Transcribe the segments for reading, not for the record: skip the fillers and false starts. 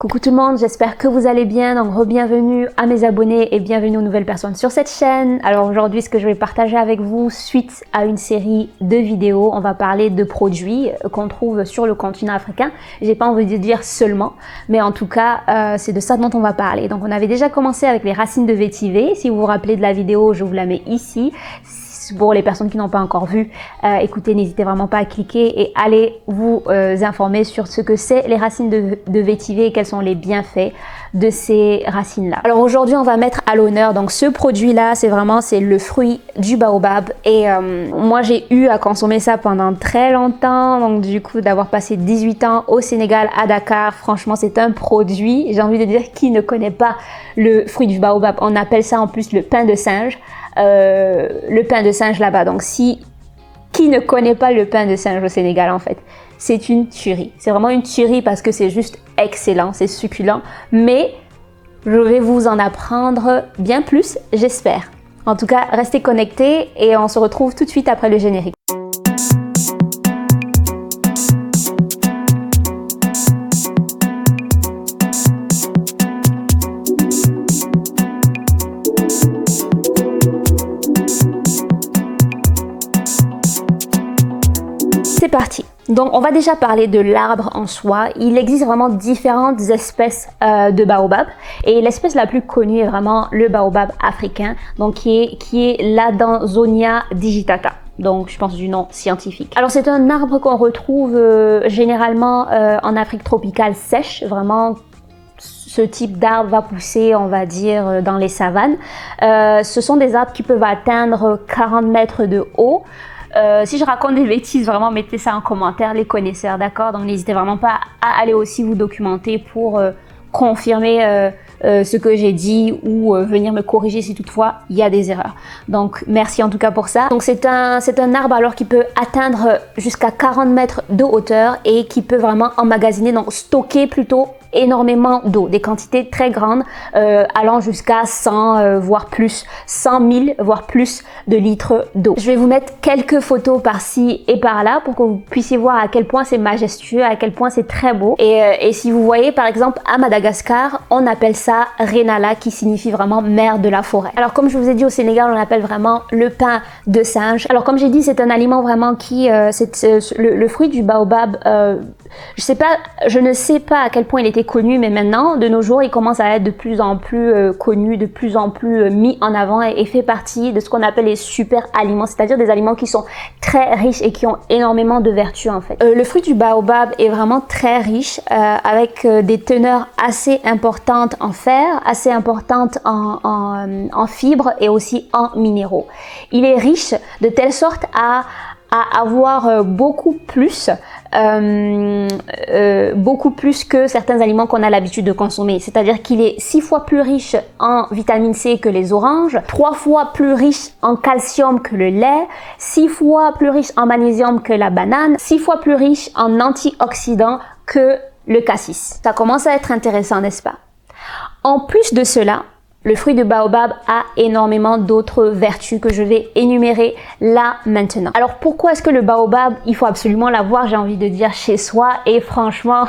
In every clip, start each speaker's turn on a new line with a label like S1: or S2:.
S1: Coucou tout le monde, j'espère que vous allez bien, donc re-bienvenue à mes abonnés et bienvenue aux nouvelles personnes sur cette chaîne. Alors aujourd'hui, ce que je vais partager avec vous, suite à une série de vidéos, on va parler de produits qu'on trouve sur le continent africain. J'ai pas envie de dire seulement, mais en tout cas, c'est de ça dont on va parler. Donc on avait déjà commencé avec les racines de vétiver. Si vous vous rappelez de la vidéo, je vous la mets ici. Pour les personnes qui n'ont pas encore vu, écoutez, n'hésitez vraiment pas à cliquer et allez vous informer sur ce que c'est les racines de vétiver et quels sont les bienfaits de ces racines-là. Alors aujourd'hui, on va mettre à l'honneur, donc ce produit-là, c'est le fruit du baobab et moi j'ai eu à consommer ça pendant très longtemps, donc du coup d'avoir passé 18 ans au Sénégal, à Dakar, franchement c'est un produit, j'ai envie de dire, qui ne connaît pas le fruit du baobab, on appelle ça en plus le pain de singe. Le pain de singe là-bas. Donc qui ne connaît pas le pain de singe au Sénégal en fait? C'est une tuerie. C'est vraiment une tuerie parce que c'est juste excellent, c'est succulent. Mais je vais vous en apprendre bien plus, j'espère. En tout cas, restez connectés et on se retrouve tout de suite après le générique. C'est parti. Donc on va déjà parler de l'arbre en soi. Il existe vraiment différentes espèces de baobab et l'espèce la plus connue est vraiment le baobab africain, donc qui est l'Adansonia digitata. Donc je pense du nom scientifique. Alors c'est un arbre qu'on retrouve généralement en Afrique tropicale sèche, vraiment. Ce type d'arbre va pousser, on va dire, dans les savanes. Ce sont des arbres qui peuvent atteindre 40 mètres de haut. Si je raconte des bêtises, vraiment mettez ça en commentaire, les connaisseurs, d'accord? Donc n'hésitez vraiment pas à aller aussi vous documenter pour confirmer ce que j'ai dit ou venir me corriger si toutefois il y a des erreurs. Donc merci en tout cas pour ça. Donc c'est un arbre alors qui peut atteindre jusqu'à 40 mètres de hauteur et qui peut vraiment emmagasiner, donc stocker plutôt énormément d'eau, des quantités très grandes allant jusqu'à 100 voire plus, 100 000 voire plus de litres d'eau. Je vais vous mettre quelques photos par-ci et par-là pour que vous puissiez voir à quel point c'est majestueux, à quel point c'est très beau. Et si vous voyez par exemple à Madagascar, on appelle ça Renala qui signifie vraiment mère de la forêt. Alors comme je vous ai dit, au Sénégal on appelle vraiment le pain de singe. Alors comme j'ai dit, c'est un aliment vraiment qui, le fruit du baobab, je ne sais pas à quel point il était connu, mais maintenant, de nos jours, il commence à être de plus en plus connu, de plus en plus mis en avant et fait partie de ce qu'on appelle les super aliments, c'est-à-dire des aliments qui sont très riches et qui ont énormément de vertus en fait. Le fruit du baobab est vraiment très riche avec des teneurs assez importantes en fer, assez importantes en fibres et aussi en minéraux. Il est riche de telle sorte à avoir beaucoup plus que certains aliments qu'on a l'habitude de consommer. C'est-à-dire qu'il est 6 fois plus riche en vitamine C que les oranges, 3 fois plus riche en calcium que le lait, 6 fois plus riche en magnésium que la banane, 6 fois plus riche en antioxydants que le cassis. Ça commence à être intéressant, n'est-ce pas? En plus de cela, le fruit de baobab a énormément d'autres vertus que je vais énumérer là maintenant. Alors pourquoi est-ce que le baobab, il faut absolument l'avoir, j'ai envie de dire, chez soi? Et franchement,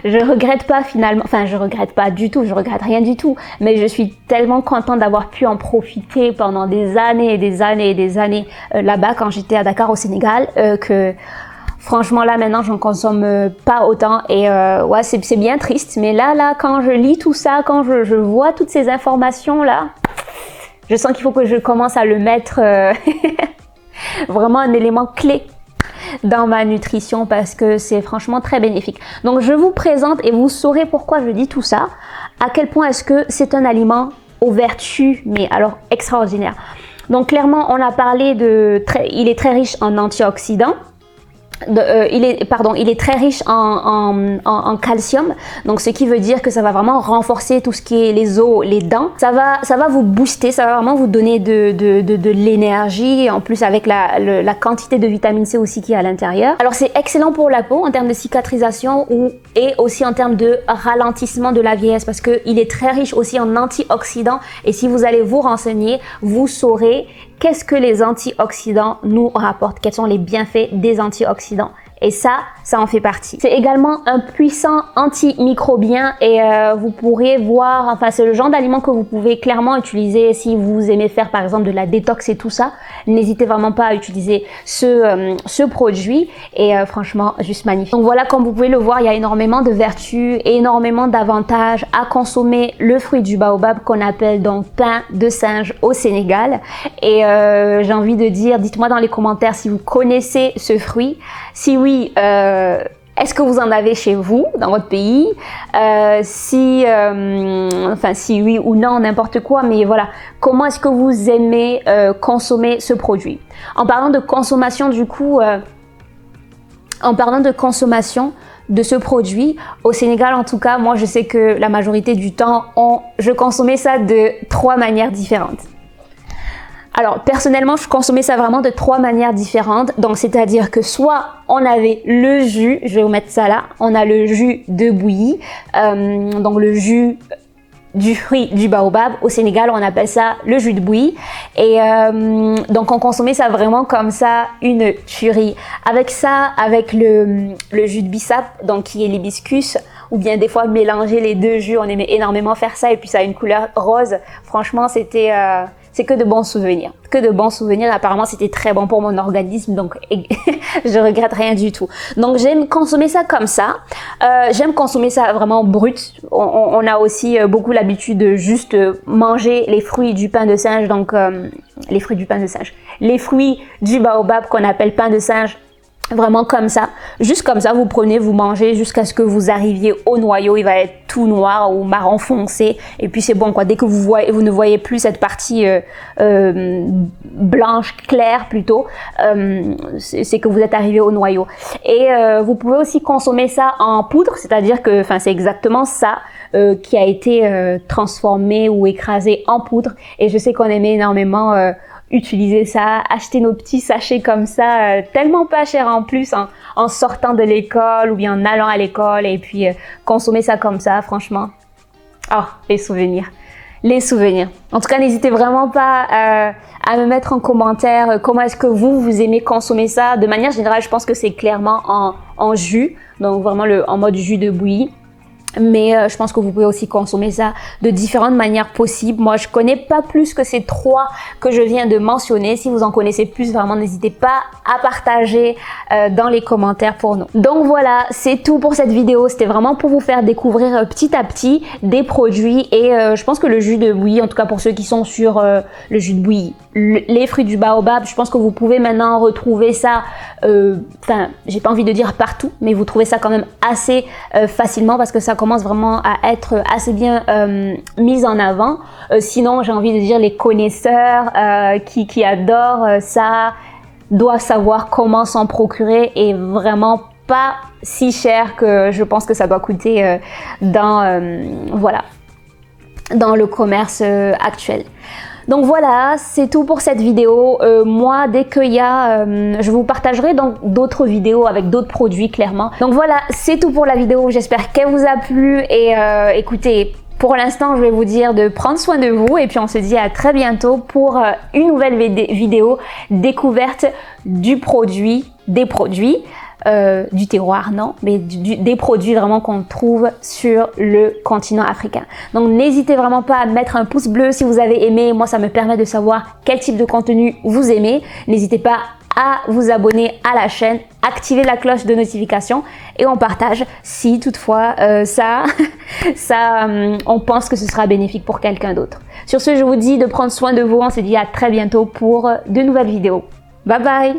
S1: je regrette pas finalement, enfin je regrette pas du tout, je regrette rien du tout, mais je suis tellement contente d'avoir pu en profiter pendant des années et des années et des années là-bas quand j'étais à Dakar au Sénégal que... Franchement, là, maintenant, j'en consomme pas autant et ouais, c'est bien triste. Mais là, quand je lis tout ça, quand je vois toutes ces informations-là, je sens qu'il faut que je commence à le mettre vraiment un élément clé dans ma nutrition parce que c'est franchement très bénéfique. Donc, je vous présente et vous saurez pourquoi je dis tout ça. À quel point est-ce que c'est un aliment aux vertus, mais alors extraordinaires. Donc, clairement, on a parlé il est très riche en antioxydants. Il est très riche en calcium, donc ce qui veut dire que ça va vraiment renforcer tout ce qui est les os, les dents. Ça va vous booster, ça va vraiment vous donner de l'énergie, en plus avec la quantité de vitamine C aussi qui est à l'intérieur. Alors c'est excellent pour la peau en termes de cicatrisation et aussi en termes de ralentissement de la vieillesse parce qu'il est très riche aussi en antioxydants et si vous allez vous renseigner, vous saurez qu'est-ce que les antioxydants nous rapportent, quels sont les bienfaits des antioxydants Et ça en fait partie. C'est également un puissant antimicrobien et vous pourrez voir, enfin c'est le genre d'aliment que vous pouvez clairement utiliser si vous aimez faire par exemple de la détox et tout ça. N'hésitez vraiment pas à utiliser ce produit et franchement juste magnifique. Donc voilà, comme vous pouvez le voir, il y a énormément de vertus et énormément d'avantages à consommer le fruit du baobab qu'on appelle donc pain de singe au Sénégal. Et j'ai envie de dire, dites-moi dans les commentaires si vous connaissez ce fruit. Si oui, est-ce que vous en avez chez vous, dans votre pays? Si oui ou non, n'importe quoi, mais voilà. Comment est-ce que vous aimez consommer ce produit? En parlant de consommation, du coup, de ce produit, au Sénégal en tout cas, moi je sais que la majorité du temps, je consommais ça de 3 manières différentes. Alors personnellement, je consommais ça vraiment de 3 manières différentes. Donc c'est-à-dire que soit on avait le jus, je vais vous mettre ça là, on a le jus de bouillie, donc le jus du fruit du baobab. Au Sénégal, on appelle ça le jus de bouillie. Et donc on consommait ça vraiment comme ça, une tuerie. Avec ça, avec le jus de bissap, donc qui est l'hibiscus, ou bien des fois mélanger les deux jus, on aimait énormément faire ça et puis ça a une couleur rose. Franchement, c'est que de bons souvenirs. Que de bons souvenirs. Apparemment, c'était très bon pour mon organisme, donc je regrette rien du tout. Donc, j'aime consommer ça comme ça. J'aime consommer ça vraiment brut. On a aussi beaucoup l'habitude de juste manger les fruits du pain de singe. Donc, les fruits du baobab qu'on appelle pain de singe. Vraiment comme ça, juste comme ça, vous prenez, vous mangez jusqu'à ce que vous arriviez au noyau. Il va être tout noir ou marron foncé et puis c'est bon quoi. Dès que vous ne voyez plus cette partie blanche claire plutôt, c'est que vous êtes arrivé au noyau. Et vous pouvez aussi consommer ça en poudre, c'est-à-dire que, enfin c'est exactement ça qui a été transformé ou écrasé en poudre. Et je sais qu'on aimait énormément utiliser ça, acheter nos petits sachets comme ça, tellement pas cher en plus, en sortant de l'école ou bien en allant à l'école et puis consommer ça comme ça, franchement. Oh, les souvenirs. Les souvenirs. En tout cas, n'hésitez vraiment pas à me mettre en commentaire comment est-ce que vous aimez consommer ça. De manière générale, je pense que c'est clairement en jus, donc vraiment en mode jus de bouillie. Mais je pense que vous pouvez aussi consommer ça de différentes manières possibles. Moi, je connais pas plus que ces 3 que je viens de mentionner. Si vous en connaissez plus, vraiment, n'hésitez pas à partager dans les commentaires pour nous. Donc voilà, c'est tout pour cette vidéo. C'était vraiment pour vous faire découvrir petit à petit des produits. Et je pense que le jus de bouillie, en tout cas pour ceux qui sont sur le jus de bouillie, les fruits du baobab, je pense que vous pouvez maintenant retrouver ça, enfin, j'ai pas envie de dire partout, mais vous trouvez ça quand même assez facilement parce que ça commence vraiment à être assez bien mise en avant. Sinon, j'ai envie de dire les connaisseurs qui adorent ça doivent savoir comment s'en procurer et vraiment pas si cher que je pense que ça doit coûter voilà, dans le commerce actuel. Donc voilà, c'est tout pour cette vidéo. Moi, dès qu'il y a, je vous partagerai donc d'autres vidéos avec d'autres produits clairement. Donc voilà, c'est tout pour la vidéo. J'espère qu'elle vous a plu et écoutez, pour l'instant, je vais vous dire de prendre soin de vous et puis on se dit à très bientôt pour une nouvelle vidéo découverte du produit, des produits. Du terroir, non, mais des produits vraiment qu'on trouve sur le continent africain. Donc n'hésitez vraiment pas à mettre un pouce bleu si vous avez aimé. Moi, ça me permet de savoir quel type de contenu vous aimez. N'hésitez pas à vous abonner à la chaîne, activer la cloche de notification et on partage si toutefois on pense que ce sera bénéfique pour quelqu'un d'autre. Sur ce, je vous dis de prendre soin de vous. On se dit à très bientôt pour de nouvelles vidéos. Bye bye!